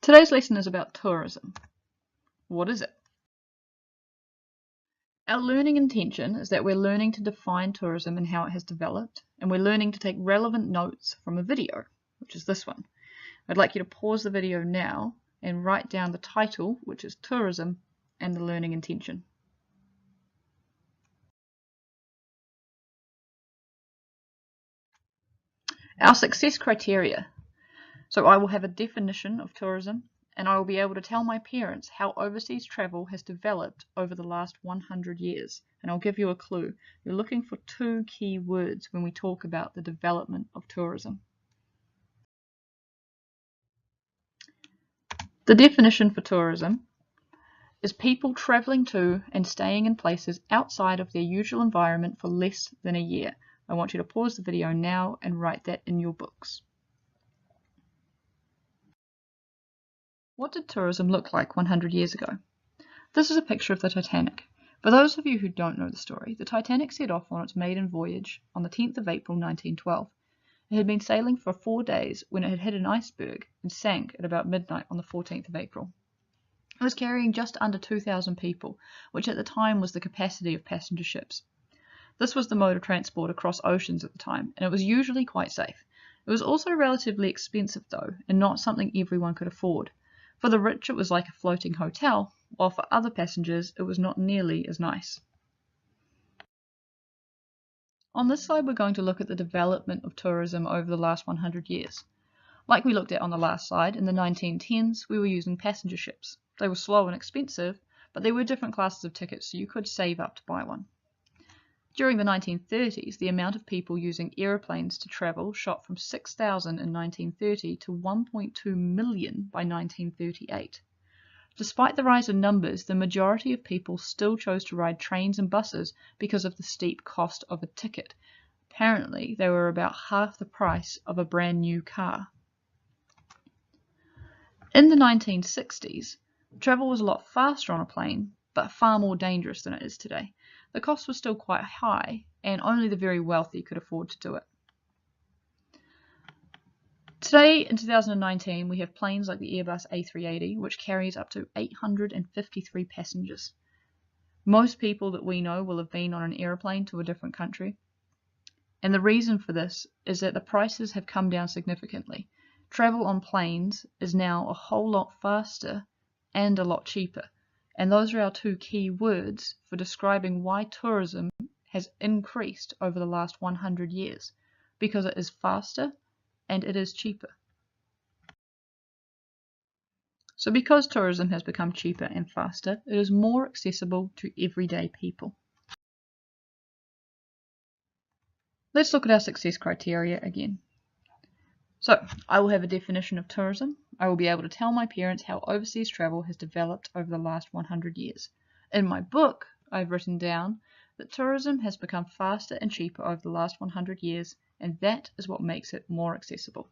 Today's lesson is about tourism. What is it? Our learning intention is that we're learning to define tourism and how it has developed, and we're learning to take relevant notes from a video, which is this one. I'd like you to pause the video now and write down the title, which is Tourism, and the learning intention. Our success criteria. So I will have a definition of tourism, and I will be able to tell my parents how overseas travel has developed over the last 100 years. And I'll give you a clue. You're looking for two key words when we talk about the development of tourism. The definition for tourism is people traveling to and staying in places outside of their usual environment for less than a year. I want you to pause the video now and write that in your books. What did tourism look like 100 years ago? This is a picture of the Titanic. For those of you who don't know the story, the Titanic set off on its maiden voyage on the 10th of April 1912. It had been sailing for 4 days when it had hit an iceberg and sank at about midnight on the 14th of April. It was carrying just under 2,000 people, which at the time was the capacity of passenger ships. This was the mode of transport across oceans at the time, and it was usually quite safe. It was also relatively expensive though, and not something everyone could afford. For the rich, it was like a floating hotel, while for other passengers, it was not nearly as nice. On this slide, we're going to look at the development of tourism over the last 100 years. Like we looked at on the last slide, in the 1910s, we were using passenger ships. They were slow and expensive, but there were different classes of tickets, so you could save up to buy one. During the 1930s, the amount of people using aeroplanes to travel shot from 6,000 in 1930 to 1.2 million by 1938. Despite the rise in numbers, the majority of people still chose to ride trains and buses because of the steep cost of a ticket. Apparently, they were about half the price of a brand new car. In the 1960s, travel was a lot faster on a plane, but far more dangerous than it is today. The cost was still quite high, and only the very wealthy could afford to do it. Today, in 2019, we have planes like the Airbus A380, which carries up to 853 passengers. Most people that we know will have been on an airplane to a different country. And the reason for this is that the prices have come down significantly. Travel on planes is now a whole lot faster and a lot cheaper. And those are our two key words for describing why tourism has increased over the last 100 years. Because it is faster and it is cheaper. So because tourism has become cheaper and faster, it is more accessible to everyday people. Let's look at our success criteria again. So, I will have a definition of tourism. I will be able to tell my parents how overseas travel has developed over the last 100 years. In my book, I've written down that tourism has become faster and cheaper over the last 100 years, and that is what makes it more accessible.